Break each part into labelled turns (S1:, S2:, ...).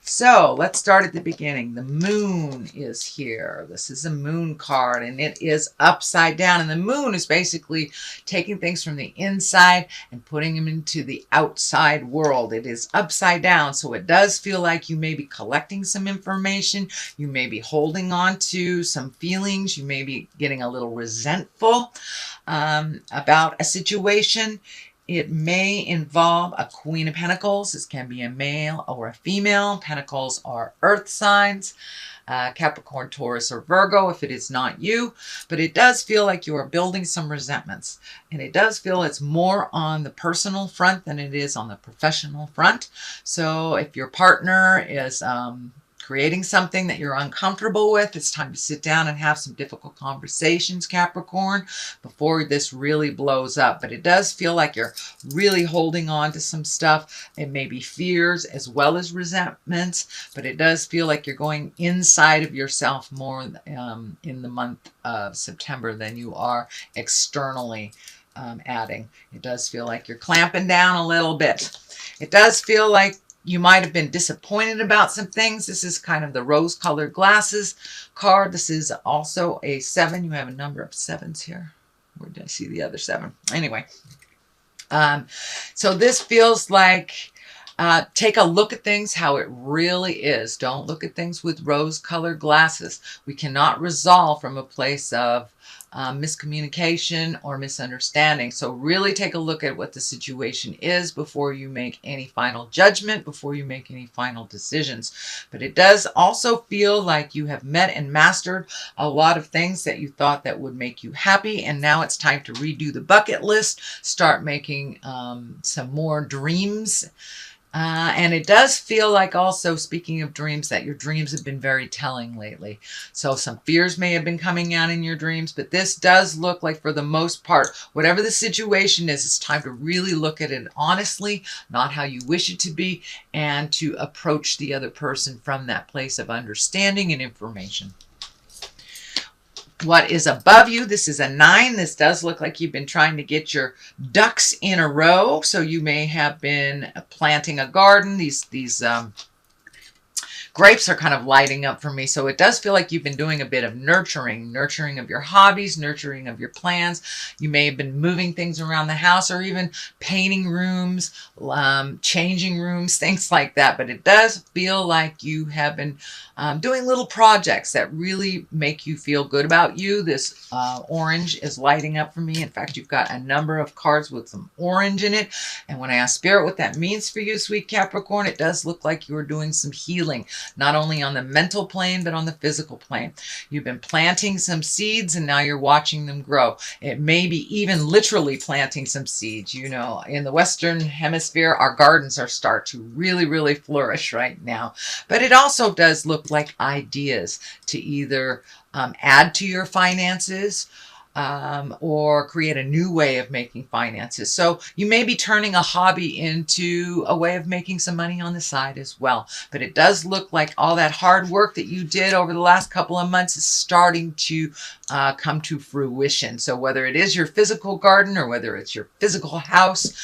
S1: So let's start at the beginning. The moon is here. This is a moon card and it is upside down. And the moon is basically taking things from the inside and putting them into the outside world. It is upside down. So it does feel like you may be collecting some information. You may be holding on to some feelings. You may be getting a little resentful about a situation. It may involve a Queen of Pentacles. This can be a male or a female. Pentacles are earth signs. Capricorn, Taurus, or Virgo if it is not you. But it does feel like you are building some resentments. And it does feel it's more on the personal front than it is on the professional front. So if your partner is creating something that you're uncomfortable with, it's time to sit down and have some difficult conversations, Capricorn, before this really blows up. But it does feel like you're really holding on to some stuff. It may be fears as well as resentments, but it does feel like you're going inside of yourself more in the month of September than you are externally adding. It does feel like you're clamping down a little bit. It does feel like you might have been disappointed about some things. This is kind of the rose-colored glasses card. This is also a 7. You have a number of 7s here. Where did I see the other 7? Anyway. So this feels like take a look at things how it really is. Don't look at things with rose-colored glasses. We cannot resolve from a place of miscommunication or misunderstanding. So really take a look at what the situation is before you make any final judgment, before you make any final decisions. But it does also feel like you have met and mastered a lot of things that you thought that would make you happy. And now it's time to redo the bucket list, start making some more dreams. And it does feel like also, speaking of dreams, that your dreams have been very telling lately. So some fears may have been coming out in your dreams, but this does look like, for the most part, whatever the situation is, it's time to really look at it honestly, not how you wish it to be, and to approach the other person from that place of understanding and information. What is above you? This is a 9. This does look like you've been trying to get your ducks in a row. So you may have been planting a garden. These grapes are kind of lighting up for me. So it does feel like you've been doing a bit of nurturing of your hobbies, nurturing of your plans. You may have been moving things around the house or even painting rooms, changing rooms, things like that. But it does feel like you have been doing little projects that really make you feel good about you. This orange is lighting up for me. In fact, you've got a number of cards with some orange in it. And when I ask Spirit what that means for you, sweet Capricorn, it does look like you're doing some healing. Not only on the mental plane, but on the physical plane. You've been planting some seeds and now you're watching them grow. It may be even literally planting some seeds. You know, in the Western Hemisphere, our gardens are start to really flourish right now. But it also does look like ideas to either add to your finances, or create a new way of making finances. So you may be turning a hobby into a way of making some money on the side as well. But it does look like all that hard work that you did over the last couple of months is starting to come to fruition. So whether it is your physical garden or whether it's your physical house,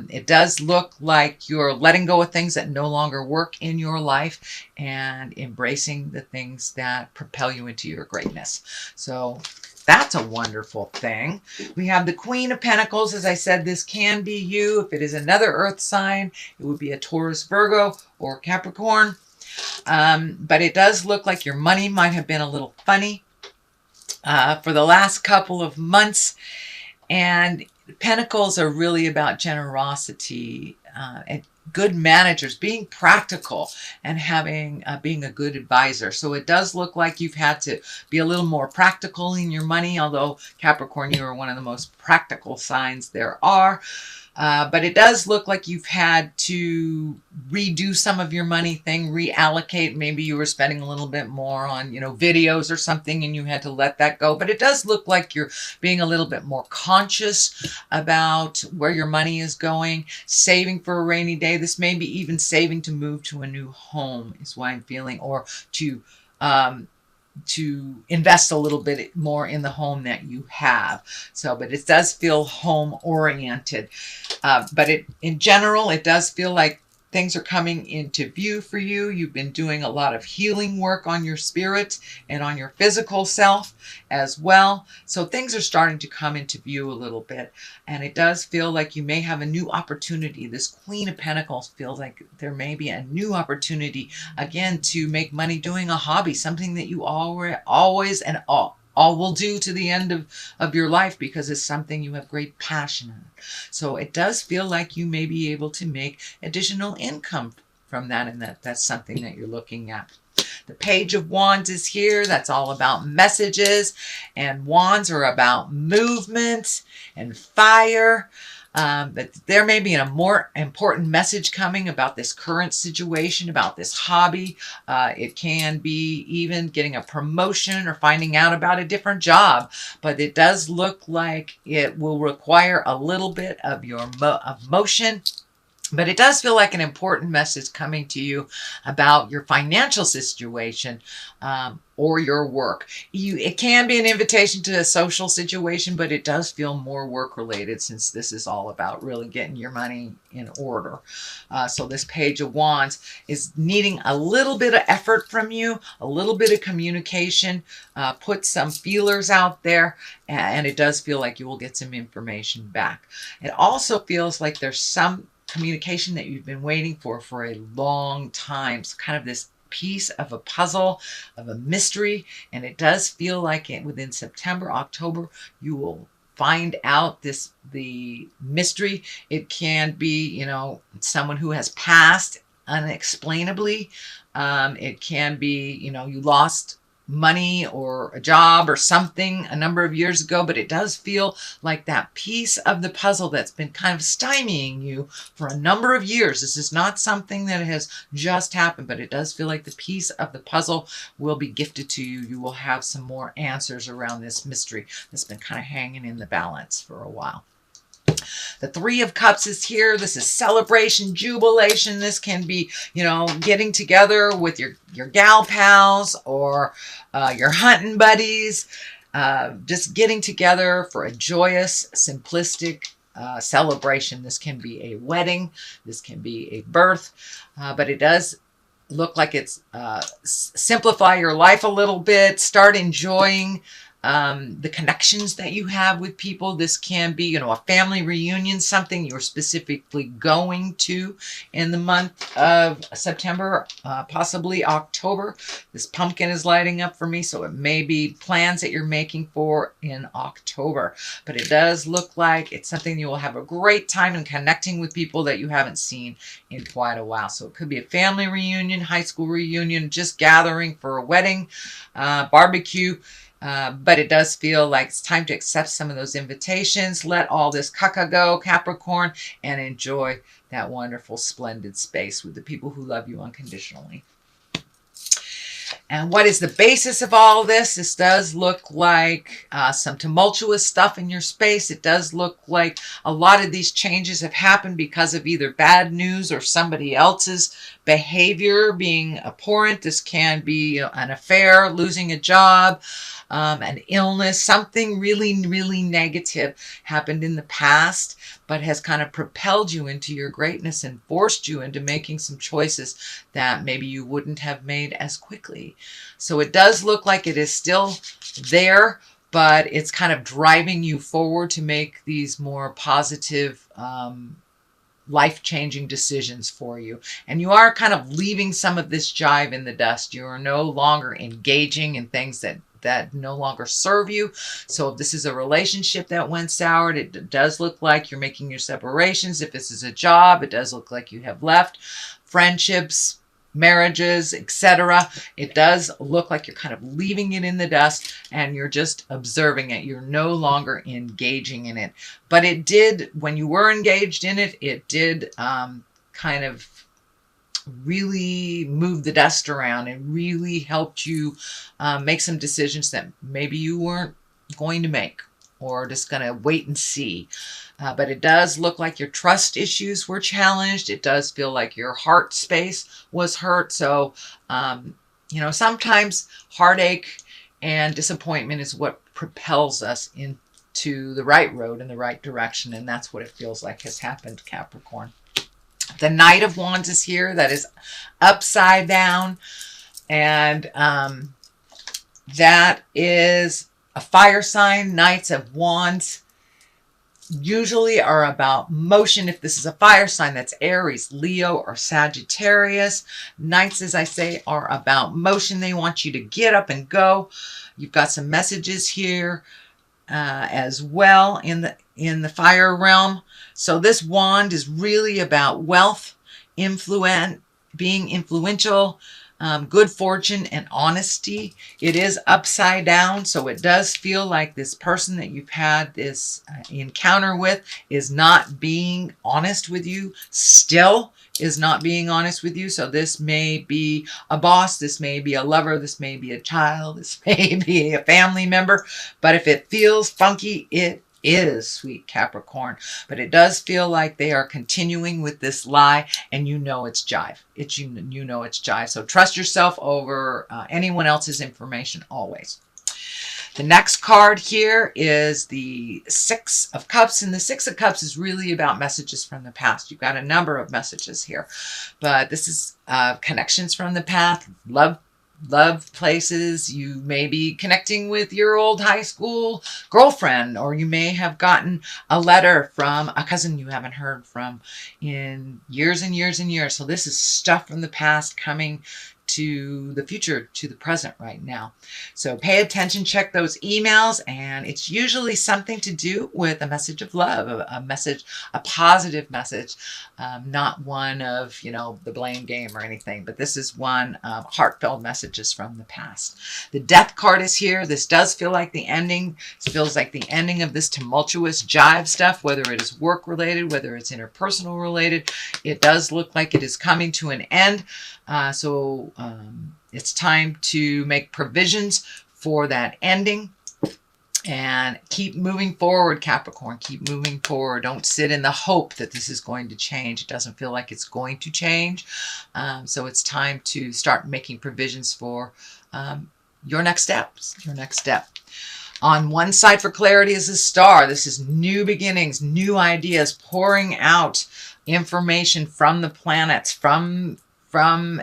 S1: it does look like you're letting go of things that no longer work in your life and embracing the things that propel you into your greatness. So that's a wonderful thing. We have the Queen of Pentacles. As I said, this can be you. If it is another earth sign, it would be a Taurus, Virgo, or Capricorn. But it does look like your money might have been a little funny for the last couple of months. And Pentacles are really about generosity and good managers, being practical and having being a good advisor. So it does look like you've had to be a little more practical in your money, although Capricorn, you are one of the most practical signs there are. But it does look like you've had to redo some of your money thing, reallocate. Maybe you were spending a little bit more on, videos or something and you had to let that go. But it does look like you're being a little bit more conscious about where your money is going, saving for a rainy day. This may be even saving to move to a new home is what I'm feeling, or to invest a little bit more in the home that you have. So, but it does feel home oriented. But in general, it does feel like things are coming into view for you. You've been doing a lot of healing work on your spirit and on your physical self as well. So things are starting to come into view a little bit. And it does feel like you may have a new opportunity. This Queen of Pentacles feels like there may be a new opportunity, again, to make money doing a hobby, something that you always and all will do to the end of your life, because it's something you have great passion in. So it does feel like you may be able to make additional income from that, and that's something that you're looking at. The Page of Wands is here. That's all about messages, and wands are about movement and fire. But there may be a more important message coming about this current situation, about this hobby. It can be even getting a promotion or finding out about a different job. But it does look like it will require a little bit of your motion. But it does feel like an important message coming to you about your financial situation or your work. It can be an invitation to a social situation, but it does feel more work related, since this is all about really getting your money in order. So this Page of Wands is needing a little bit of effort from you, a little bit of communication, put some feelers out there, and it does feel like you will get some information back. It also feels like there's some communication that you've been waiting for a long time. So kind of this piece of a puzzle, of a mystery, and it does feel like within September, October, you will find out the mystery. It can be, someone who has passed unexplainably. It can be, you lost money or a job or something a number of years ago, but it does feel like that piece of the puzzle that's been kind of stymieing you for a number of years. This is not something that has just happened, but it does feel like the piece of the puzzle will be gifted to you. You will have some more answers around this mystery that's been kind of hanging in the balance for a while. The Three of Cups is here. This is celebration, jubilation. This can be, getting together with your gal pals or your hunting buddies. Just getting together for a joyous, simplistic celebration. This can be a wedding. This can be a birth. But it does look like it's simplify your life a little bit. Start enjoying the connections that you have with people. This can be, a family reunion, something you're specifically going to in the month of September, possibly October. This pumpkin is lighting up for me, so it may be plans that you're making for in October. But it does look like it's something you will have a great time in connecting with people that you haven't seen in quite a while. So it could be a family reunion, high school reunion, just gathering for a wedding, barbecue. But it does feel like it's time to accept some of those invitations. Let all this caca go, Capricorn, and enjoy that wonderful, splendid space with the people who love you unconditionally. And what is the basis of all this? This does look like some tumultuous stuff in your space. It does look like a lot of these changes have happened because of either bad news or somebody else's behavior being abhorrent. This can be an affair, losing a job, an illness, something really, really negative happened in the past, but has kind of propelled you into your greatness and forced you into making some choices that maybe you wouldn't have made as quickly. So it does look like it is still there, but it's kind of driving you forward to make these more positive, life-changing decisions for you. And you are kind of leaving some of this jive in the dust. You are no longer engaging in things that no longer serve you. So if this is a relationship that went sour, it does look like you're making your separations. If this is a job, it does look like you have left. Friendships, marriages, etc. It does look like you're kind of leaving it in the dust and you're just observing it. You're no longer engaging in it. But it did, when you were engaged in it, it did kind of really moved the dust around and really helped you make some decisions that maybe you weren't going to make or just going to wait and see. But it does look like your trust issues were challenged. It does feel like your heart space was hurt. So, sometimes heartache and disappointment is what propels us into the right road in the right direction. And that's what it feels like has happened, Capricorn. The Knight of Wands is here. That is upside down. And that is a fire sign. Knights of Wands usually are about motion. If this is a fire sign, that's Aries, Leo, or Sagittarius. Knights, as I say, are about motion. They want you to get up and go. You've got some messages here as well in the fire realm. So this wand is really about wealth, being influential, good fortune, and honesty. It is upside down, so it does feel like this person that you've had this encounter with is not being honest with you, still is not being honest with you. So this may be a boss, this may be a lover, this may be a child, this may be a family member, but if it feels funky, it is, sweet Capricorn. But it does feel like they are continuing with this lie, and you know it's jive. You know it's jive. So trust yourself over anyone else's information always. The next card here is the Six of Cups, and the Six of Cups is really about messages from the past. You've got a number of messages here, but this is connections from the past, love places. You may be connecting with your old high school girlfriend, or you may have gotten a letter from a cousin you haven't heard from in years and years and years. So this is stuff from the past coming to the future, to the present right now. So pay attention, check those emails, and it's usually something to do with a message of love, a message, a positive message, not one of, you know, the blame game or anything, but this is one of heartfelt messages from the past. The Death card is here. This does feel like the ending. It feels like the ending of this tumultuous jive stuff, whether it is work related, whether it's interpersonal related. It does look like it is coming to an end. So it's time to make provisions for that ending and keep moving forward, Capricorn. Keep moving forward. Don't sit in the hope that this is going to change. It doesn't feel like it's going to change. So it's time to start making provisions for your next steps, your next step. On one side for clarity is a star. This is new beginnings, new ideas, pouring out information from the planets, from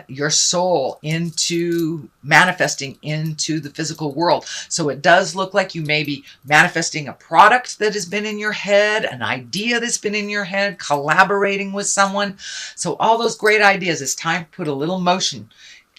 S1: your soul into manifesting into the physical world. So it does look like you may be manifesting a product that has been in your head, an idea that's been in your head, collaborating with someone. So all those great ideas, it's time to put a little motion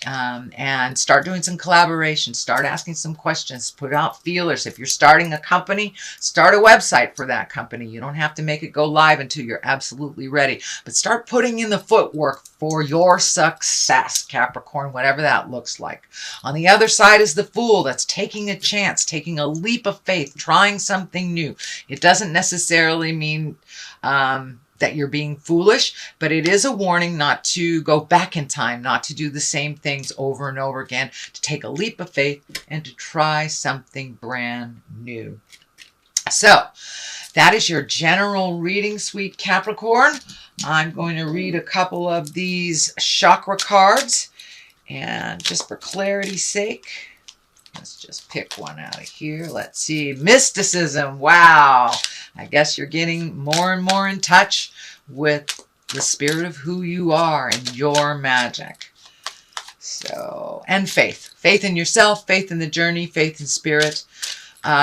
S1: and start doing some collaboration, start asking some questions, put out feelers. If you're starting a company, start a website for that company. You don't have to make it go live until you're absolutely ready, but start putting in the footwork for your success, Capricorn, whatever that looks like. On the other side is the Fool. That's taking a chance, taking a leap of faith, trying something new. It doesn't necessarily mean that you're being foolish, but it is a warning not to go back in time, not to do the same things over and over again, to take a leap of faith and to try something brand new. So that is your general reading, sweet Capricorn. I'm going to read a couple of these chakra cards, and just for clarity's sake, let's just pick one out of here. Let's see. Mysticism. Wow. I guess you're getting more and more in touch with the spirit of who you are and your magic. So, and faith. Faith in yourself, faith in the journey, faith in spirit.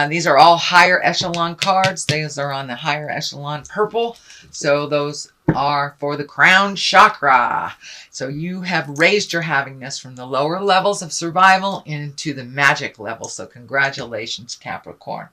S1: These are all higher echelon cards. These are on the higher echelon purple. So those are for the crown chakra. So you have raised your havingness from the lower levels of survival into the magic level. So congratulations, Capricorn.